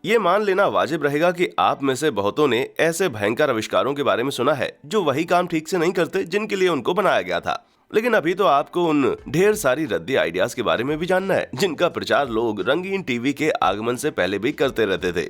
ये मान लेना वाजिब रहेगा कि आप में से बहुतों ने ऐसे भयंकर आविष्कारों के बारे में सुना है जो वही काम ठीक से नहीं करते जिनके लिए उनको बनाया गया था। लेकिन अभी तो आपको उन ढेर सारी रद्दी आइडियाज के बारे में भी जानना है जिनका प्रचार लोग रंगीन टीवी के आगमन से पहले भी करते रहते थे।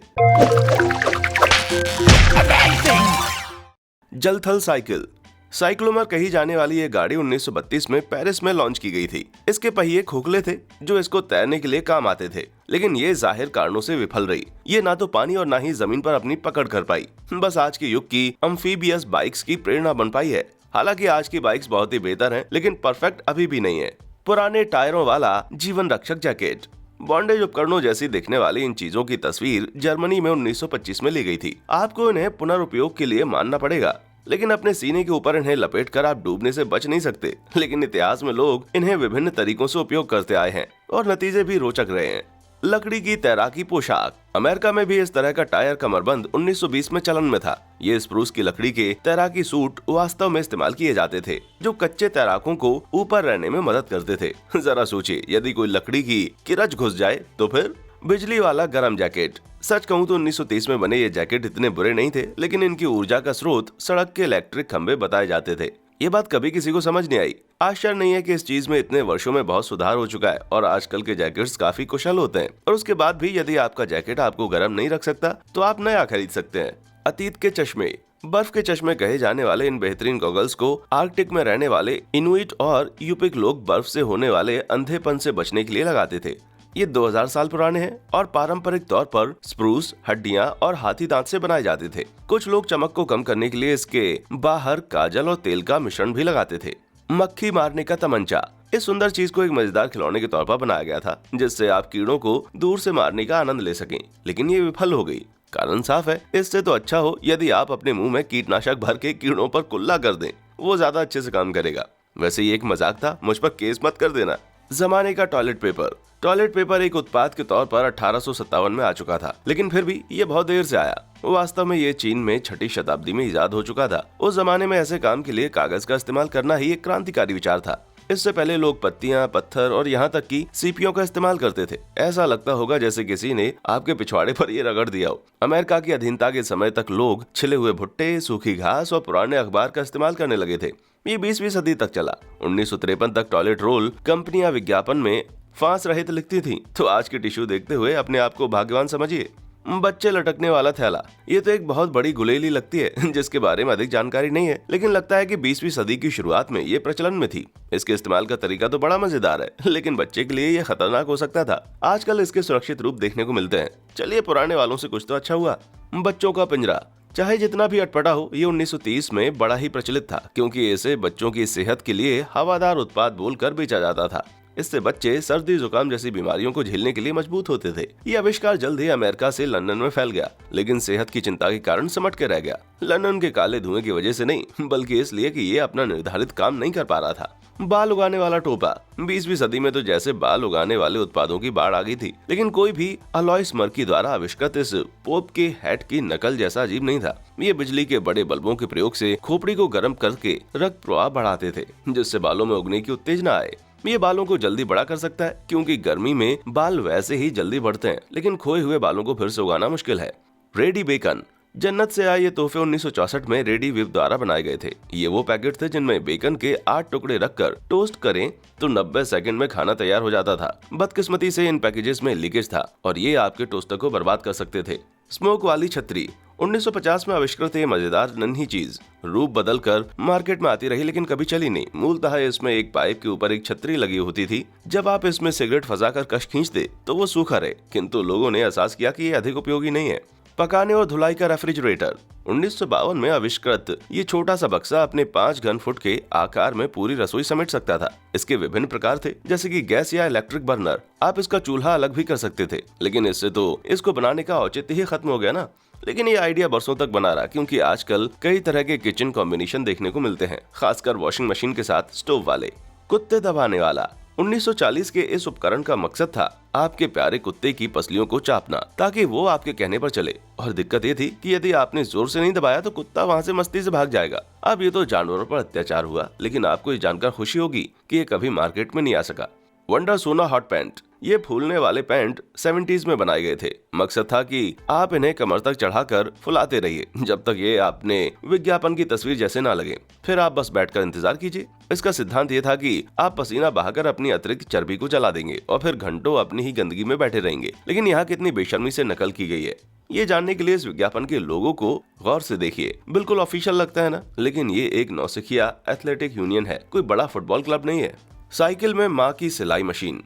जल थल साइकिल। साइक्लोमर कही जाने वाली ये गाड़ी 1932 में पेरिस में लॉन्च की गई थी। इसके पहिए खोखले थे जो इसको तैरने के लिए काम आते थे, लेकिन ये जाहिर कारणों से विफल रही। ये ना तो पानी और ना ही जमीन पर अपनी पकड़ कर पाई। बस आज के युग की अम्फीबियस बाइक्स की प्रेरणा बन पाई है। हालांकि आज की बाइक्स बहुत ही बेहतर हैं, लेकिन परफेक्ट अभी भी नहीं है। पुराने टायरों वाला जीवन रक्षक जैकेट। बॉन्डेज उपकरणों जैसी दिखने वाली इन चीजों की तस्वीर जर्मनी में 1925 में ली गई थी। आपको इन्हें पुनरुपयोग के लिए मानना पड़ेगा, लेकिन अपने सीने के ऊपर इन्हें लपेटकर आप डूबने से बच नहीं सकते। लेकिन इतिहास में लोग इन्हें विभिन्न तरीकों से उपयोग करते आए हैं और नतीजे भी रोचक रहे हैं। लकड़ी की तैराकी पोशाक। अमेरिका में भी इस तरह का टायर कमरबंद 1920 में चलन में था। ये स्प्रूस की लकड़ी के तैराकी सूट वास्तव में इस्तेमाल किए जाते थे जो कच्चे तैराकों को ऊपर रहने में मदद करते थे। जरा सोचिए, यदि कोई लकड़ी की किरच घुस जाए तो फिर। बिजली वाला गर्म जैकेट। सच कहूँ तो 1930 में बने ये जैकेट इतने बुरे नहीं थे, लेकिन इनकी ऊर्जा का स्रोत सड़क के इलेक्ट्रिक खंभे बताए जाते थे। ये बात कभी किसी को समझ नहीं आई। आश्चर्य नहीं है कि इस चीज में इतने वर्षों में बहुत सुधार हो चुका है और आजकल के जैकेट्स काफी कुशल होते हैं। और उसके बाद भी यदि आपका जैकेट आपको गर्म नहीं रख सकता तो आप नया खरीद सकते हैं। अतीत के चश्मे। बर्फ के चश्मे कहे जाने वाले इन बेहतरीन गॉगल्स को आर्कटिक में रहने वाले इनुइट और यूपिक लोग बर्फ से होने वाले अंधेपन से बचने के लिए लगाते थे। ये 2000 साल पुराने हैं और पारंपरिक तौर पर स्प्रूस, हड्डियां और हाथी दांत से बनाए जाते थे। कुछ लोग चमक को कम करने के लिए इसके बाहर काजल और तेल का मिश्रण भी लगाते थे। मक्खी मारने का तमंचा। इस सुंदर चीज को एक मजेदार खिलौने के तौर पर बनाया गया था जिससे आप कीड़ों को दूर से मारने का आनंद ले सकें, लेकिन ये विफल हो गई। कारण साफ है, इससे तो अच्छा हो यदि आप अपने मुंह में कीटनाशक भर के कीड़ों पर कुल्ला कर दें, वो ज्यादा अच्छे से काम करेगा। वैसे ये एक मजाक था, मुझ पर केस मत कर देना। जमाने का टॉयलेट पेपर। टॉयलेट पेपर एक उत्पाद के तौर पर 1857 में आ चुका था, लेकिन फिर भी ये बहुत देर से आया। वास्तव में ये चीन में 6ठी शताब्दी में इजाद हो चुका था। उस जमाने में ऐसे काम के लिए कागज का इस्तेमाल करना ही एक क्रांतिकारी विचार था। इससे पहले लोग पत्तियां, पत्थर और यहाँ तक कि सीपियों का इस्तेमाल करते थे। ऐसा लगता होगा जैसे किसी ने आपके पिछवाड़े पर ये रगड़ दिया हो। अमेरिका की अधीनता के समय तक लोग छिले हुए भुट्टे, सूखी घास और पुराने अखबार का इस्तेमाल करने लगे थे। ये 20वीं सदी तक चला। 1953 तक टॉयलेट रोल कंपनियां विज्ञापन में फांस रहित लिखती थी, तो आज के टिश्यू देखते हुए अपने आप को भाग्यवान समझिए। बच्चे लटकने वाला थैला। ये तो एक बहुत बड़ी गुलेली लगती है जिसके बारे में अधिक जानकारी नहीं है, लेकिन लगता है कि 20वीं सदी की शुरुआत में ये प्रचलन में थी। इसके इस्तेमाल का तरीका तो बड़ा मजेदार है, लेकिन बच्चे के लिए ये खतरनाक हो सकता था। आजकल इसके सुरक्षित रूप देखने को मिलते हैं। चलिए, पुराने वालों से कुछ तो अच्छा हुआ। बच्चों का पिंजरा। चाहे जितना भी अटपटा हो, ये 1930 में बड़ा ही प्रचलित था, क्योंकि इसे बच्चों की सेहत के लिए हवादार उत्पाद बोलकर बेचा जाता था। इससे बच्चे सर्दी जुकाम जैसी बीमारियों को झेलने के लिए मजबूत होते थे। ये आविष्कार जल्द ही अमेरिका से लंदन में फैल गया, लेकिन सेहत की चिंता के कारण सिमट के रह गया। लंदन के काले धुएं की वजह से नहीं, बल्कि इसलिए कि ये अपना निर्धारित काम नहीं कर पा रहा था। बाल उगाने वाला टोपा। 20वीं सदी में तो जैसे बाल उगाने वाले उत्पादों की बाढ़ आ गई थी, लेकिन कोई भी अलोइस मर्की द्वारा आविष्कृत इस पोप के हैट की नकल जैसा अजीब नहीं था। ये बिजली के बड़े बल्बों के प्रयोग से खोपड़ी को गर्म करके रक्त प्रवाह बढ़ाते थे, जिससे बालों में उगने की उत्तेजना आए। ये बालों को जल्दी बड़ा कर सकता है, क्योंकि गर्मी में बाल वैसे ही जल्दी बढ़ते हैं, लेकिन खोए हुए बालों को फिर से उगाना मुश्किल है। Ready bacon. जन्नत से आए ये तोहफे 1964 में रेडी विव द्वारा बनाए गए थे। ये वो पैकेट थे जिनमें बेकन के 8 टुकड़े रखकर टोस्ट करें तो 90 सेकंड में खाना तैयार हो जाता था। बदकिस्मती से इन पैकेजेस में लीकेज था और ये आपके टोस्टर को बर्बाद कर सकते थे। स्मोक वाली छतरी। 1950 में आविष्कृत ये मजेदार नन्ही चीज रूप बदलकर मार्केट में आती रही, लेकिन कभी चली नहीं। मूलतः इसमें एक पाइप के ऊपर एक छतरी लगी होती थी। जब आप इसमें सिगरेट फंसाकर कश खींचते तो वो सूखा रहे, किंतु लोगों ने एहसास किया कि ये अधिक उपयोगी नहीं है। पकाने और धुलाई का रेफ्रिजरेटर। 1952 में आविष्कृत ये छोटा सा बक्सा अपने 5 घन फुट के आकार में पूरी रसोई समेट सकता था। इसके विभिन्न प्रकार थे, जैसे कि गैस या इलेक्ट्रिक बर्नर। आप इसका चूल्हा अलग भी कर सकते थे, लेकिन इससे तो इसको बनाने का औचित्य ही खत्म हो गया ना। लेकिन ये आइडिया बरसों तक बना रहा, क्योंकि आजकल कई तरह के किचन कॉम्बिनेशन देखने को मिलते हैं, खासकर वॉशिंग मशीन के साथ स्टोव वाले। कुत्ते दबाने वाला। 1940 के इस उपकरण का मकसद था आपके प्यारे कुत्ते की पसलियों को चापना, ताकि वो आपके कहने पर चले। और दिक्कत ये थी कि यदि आपने जोर से नहीं दबाया तो कुत्ता वहाँ से मस्ती से भाग जाएगा। अब ये तो जानवरों पर अत्याचार हुआ, लेकिन आपको ये जानकर खुशी होगी कि ये कभी मार्केट में नहीं आ सका। वंडर सोना हॉट पैंट। ये फूलने वाले पैंट 70s में बनाए गए थे। मकसद था कि आप इन्हें कमर तक चढ़ाकर फुलाते रहिए जब तक ये आपने विज्ञापन की तस्वीर जैसे ना लगे, फिर आप बस बैठकर इंतजार कीजिए। इसका सिद्धांत ये था कि आप पसीना बहाकर अपनी अतिरिक्त चर्बी को जला देंगे और फिर घंटों अपनी ही गंदगी में बैठे रहेंगे। लेकिन यहाँ कितनी बेशर्मी से नकल की गई है, ये जानने के लिए इस विज्ञापन के लोगों को गौर से देखिए। बिल्कुल ऑफिशियल लगता है ना, लेकिन ये एक नौसिखिया एथलेटिक यूनियन है, कोई बड़ा फुटबॉल क्लब नहीं है। साइकिल में माँ की सिलाई मशीन।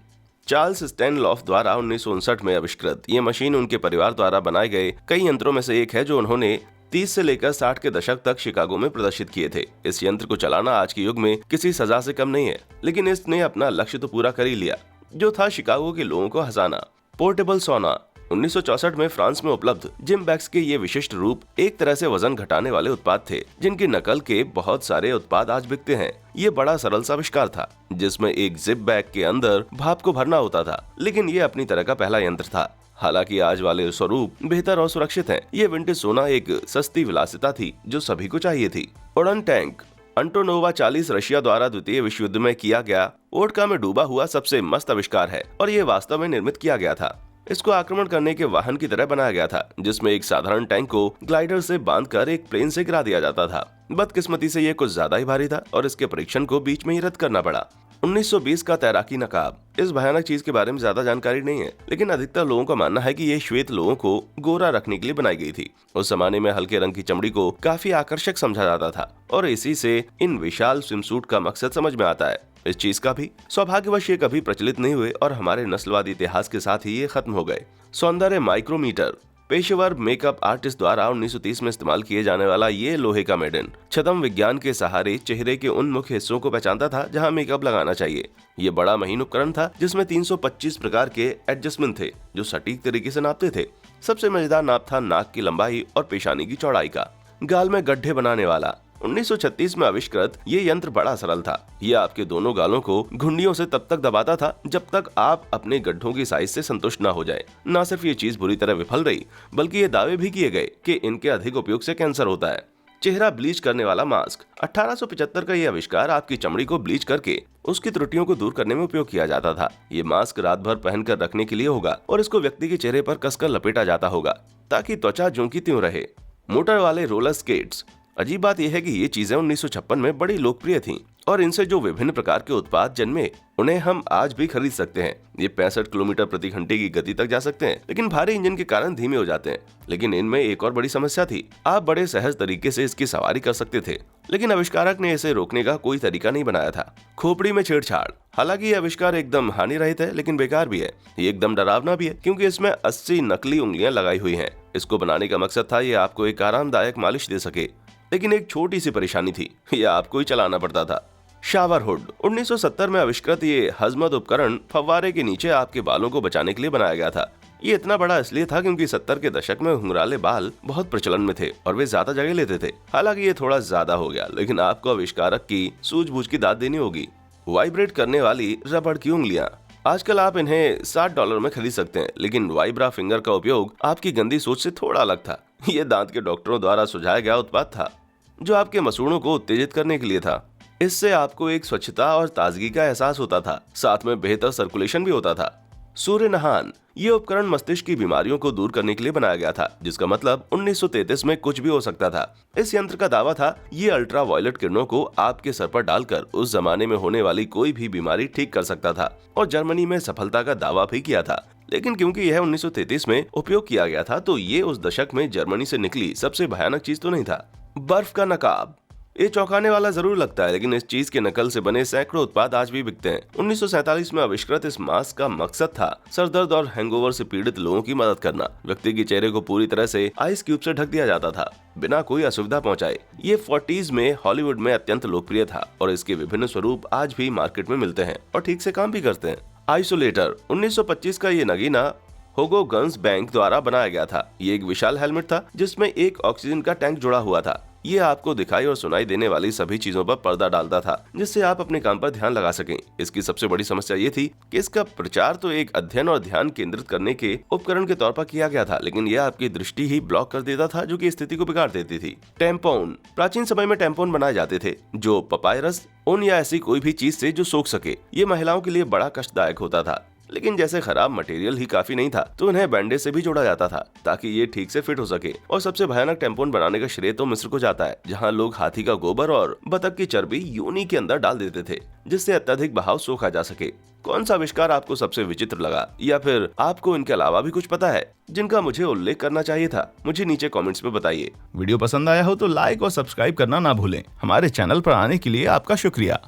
चार्ल्स स्टैनलॉफ द्वारा 1959 में आविष्कृत ये मशीन उनके परिवार द्वारा बनाए गए कई यंत्रों में से एक है जो उन्होंने 30 से लेकर 60 के दशक तक शिकागो में प्रदर्शित किए थे। इस यंत्र को चलाना आज के युग में किसी सजा से कम नहीं है, लेकिन इसने अपना लक्ष्य तो पूरा कर ही लिया, जो था शिकागो के लोगों को हंसाना। पोर्टेबल सोना। 1964 में फ्रांस में उपलब्ध जिम बैग्स के ये विशिष्ट रूप एक तरह से वजन घटाने वाले उत्पाद थे, जिनकी नकल के बहुत सारे उत्पाद आज बिकते हैं। ये बड़ा सरल सा आविष्कार था, जिसमें एक जिप बैग के अंदर भाप को भरना होता था, लेकिन ये अपनी तरह का पहला यंत्र था। हालांकि आज वाले स्वरूप बेहतर और सुरक्षित हैं। ये विंटेज सोना एक सस्ती विलासिता थी जो सभी को चाहिए थी। उड़न टैंक। अंटोनोवा 40 रशिया द्वारा द्वितीय विश्व युद्ध में किया गया वोडका में डूबा हुआ सबसे मस्त आविष्कार है और ये वास्तव में निर्मित किया गया था। इसको आक्रमण करने के वाहन की तरह बनाया गया था, जिसमें एक साधारण टैंक को ग्लाइडर से बांधकर एक प्लेन से गिरा दिया जाता था। बदकिस्मती से ये कुछ ज्यादा ही भारी था और इसके परीक्षण को बीच में ही रद्द करना पड़ा। 1920 का तैराकी नकाब। इस भयानक चीज के बारे में ज्यादा जानकारी नहीं है, लेकिन अधिकतर लोगों का मानना है कि ये श्वेत लोगों को गोरा रखने के लिए बनाई गई थी। उस जमाने में हल्के रंग की चमड़ी को काफी आकर्षक समझा जाता था और इसी से इन विशाल स्विमसूट का मकसद समझ में आता है। इस चीज का भी सौभाग्यवश ये कभी प्रचलित नहीं हुए और हमारे नस्लवादी इतिहास के साथ ही ये खत्म हो गए। सौंदर्य माइक्रोमीटर। पेशेवर मेकअप आर्टिस्ट द्वारा 1930 में इस्तेमाल किए जाने वाला ये लोहे का मेडन छद्म विज्ञान के सहारे चेहरे के उन मुख्य हिस्सों को पहचानता था जहां मेकअप लगाना चाहिए। ये बड़ा महीन उपकरण था जिसमें 325 प्रकार के एडजस्टमेंट थे जो सटीक तरीके से नापते थे। सबसे मजेदार नाप था नाक की लंबाई और पेशानी की चौड़ाई का। गाल में गड्ढे बनाने वाला। 1936 में आविष्कृत ये यंत्र बड़ा सरल था। ये आपके दोनों गालों को घुंडियों से तब तक दबाता था जब तक आप अपने गड्ढों की साइज से संतुष्ट ना हो जाए। न सिर्फ ये चीज बुरी तरह विफल रही, बल्कि ये दावे भी किए गए कि इनके अधिक उपयोग से कैंसर होता है। चेहरा ब्लीच करने वाला मास्क। 1875 का ये आविष्कार आपकी चमड़ी को ब्लीच करके उसकी त्रुटियों को दूर करने में उपयोग किया जाता था। ये मास्क रात भर पहनकर रखने के लिए होगा और इसको व्यक्ति के चेहरे पर कसकर लपेटा जाता होगा ताकि त्वचा ज्यों की त्यों रहे। मोटर वाले रोलर स्केट्स। अजीब बात यह है कि ये चीजें 1956 में बड़ी लोकप्रिय थीं और इनसे जो विभिन्न प्रकार के उत्पाद जन्मे उन्हें हम आज भी खरीद सकते हैं। ये 65 किलोमीटर प्रति घंटे की गति तक जा सकते हैं, लेकिन भारी इंजन के कारण धीमे हो जाते हैं। लेकिन इनमें एक और बड़ी समस्या थी, आप बड़े सहज तरीके से इसकी सवारी कर सकते थे, लेकिन आविष्कारक ने इसे रोकने का कोई तरीका नहीं बनाया था। खोपड़ी में छेड़छाड़। हालांकि ये आविष्कार एकदम हानि रहित है, लेकिन बेकार भी है। ये एकदम डरावना भी है क्योंकि इसमें 80 नकली उंगलियां लगाई हुई हैं। इसको बनाने का मकसद था ये आपको एक आरामदायक मालिश दे सके, लेकिन एक छोटी सी परेशानी थी, यह आपको ही चलाना पड़ता था। Shower hood. 1970 में आविष्कृत ये हजमत उपकरण फव्वारे के नीचे आपके बालों को बचाने के लिए बनाया गया था। ये इतना बड़ा इसलिए था क्योंकि 70 के दशक में घुंघराले बाल बहुत प्रचलन में थे और वे ज्यादा जगह लेते थे। हालांकि ये थोड़ा ज्यादा हो गया, लेकिन आपको आविष्कारक की सूझबूझ की दाद देनी होगी। वाइब्रेट करने वाली रबड़ की उंगलियां। आजकल आप इन्हें $60 में खरीद सकते हैं, लेकिन वाइब्रा फिंगर का उपयोग आपकी गंदी सोच से थोड़ा अलग था। ये दांत के डॉक्टरों द्वारा सुझाया गया उत्पाद था जो आपके मसूड़ों को उत्तेजित करने के लिए था। इससे आपको एक स्वच्छता और ताजगी का एहसास होता था, साथ में बेहतर सर्कुलेशन भी होता था। सूर्य नहान। ये उपकरण मस्तिष्क की बीमारियों को दूर करने के लिए बनाया गया था, जिसका मतलब 1933 में कुछ भी हो सकता था। इस यंत्र का दावा था ये अल्ट्रा वायलेट किरणों को आपके सर पर डालकर उस जमाने में होने वाली कोई भी बीमारी ठीक कर सकता था और जर्मनी में सफलता का दावा भी किया था। लेकिन क्योंकि यह 1933 में उपयोग किया गया था, तो ये उस दशक में जर्मनी से निकली सबसे भयानक चीज तो नहीं था। बर्फ का नकाब। ये चौंकाने वाला जरूर लगता है, लेकिन इस चीज के नकल से बने सैकड़ों उत्पाद आज भी बिकते हैं। 1947 में आविष्कृत इस मास्क का मकसद था सरदर्द और हैंगओवर से पीड़ित लोगों की मदद करना। व्यक्ति के चेहरे को पूरी तरह से आइस क्यूब से ढक दिया जाता था बिना कोई असुविधा पहुंचाए। ये 40s में हॉलीवुड में अत्यंत लोकप्रिय था और इसके विभिन्न स्वरूप आज भी मार्केट में मिलते हैं और ठीक से काम भी करते हैं। आइसोलेटर। 1925 का ये नगीना होगो गन्स बैंक द्वारा बनाया गया था। ये एक विशाल हेलमेट था जिसमें एक ऑक्सीजन का टैंक जुड़ा हुआ था। ये आपको दिखाई और सुनाई देने वाली सभी चीजों पर पर्दा डालता था, जिससे आप अपने काम पर ध्यान लगा सकें। इसकी सबसे बड़ी समस्या ये थी कि इसका प्रचार तो एक अध्ययन और ध्यान केंद्रित करने के उपकरण के तौर पर किया गया था, लेकिन यह आपकी दृष्टि ही ब्लॉक कर देता था, जो कि स्थिति को बिगाड़ देती थी। टेम्पोन। प्राचीन समय में टेम्पोन बनाए जाते थे जो पपायरस, ऊन या ऐसी कोई भी चीज से जो सोख सके। ये महिलाओं के लिए बड़ा कष्टदायक होता था, लेकिन जैसे खराब मटेरियल ही काफी नहीं था तो उन्हें बैंडेज से भी जोड़ा जाता था ताकि ये ठीक से फिट हो सके। और सबसे भयानक टेम्पोन बनाने का श्रेय तो मिस्र को जाता है, जहां लोग हाथी का गोबर और बतख की चर्बी योनि के अंदर डाल देते थे, जिससे अत्यधिक बहाव सोखा जा सके। कौन सा आविष्कार आपको सबसे विचित्र लगा, या फिर आपको इनके अलावा भी कुछ पता है जिनका मुझे उल्लेख करना चाहिए था? मुझे नीचे कमेंट्स में बताइए। वीडियो पसंद आया हो तो लाइक और सब्सक्राइब करना ना भूलें। हमारे चैनल पर आने के लिए आपका शुक्रिया।